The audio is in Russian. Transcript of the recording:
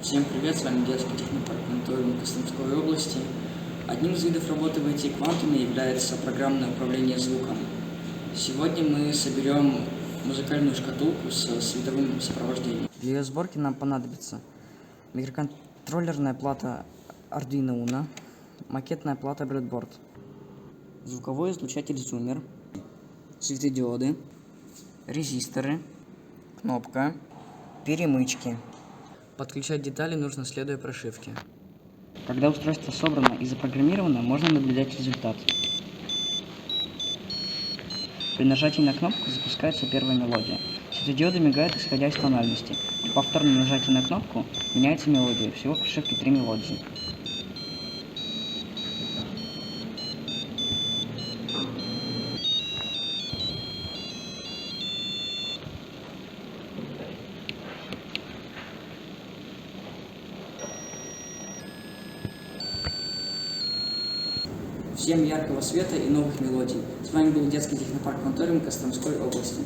Всем привет, с вами детский технопарк мониторинга Костромской области. Одним из видов работы в IT-квантуме является программное управление звуком. Сегодня мы соберем музыкальную шкатулку со световым сопровождением. Для ее сборки нам понадобится микроконтроллерная плата Arduino Uno, макетная плата Breadboard, звуковой излучатель зуммер, светодиоды, резисторы, кнопка, перемычки. Подключать детали нужно, следуя прошивке. Когда устройство собрано и запрограммировано, можно наблюдать результат. При нажатии на кнопку запускается первая мелодия. Светодиоды мигают, исходя из тональности. При повторном нажатии на кнопку меняется мелодия. Всего в прошивке 3 мелодии. Всем яркого света и новых мелодий. С вами был детский технопарк мониторинга Костромской области.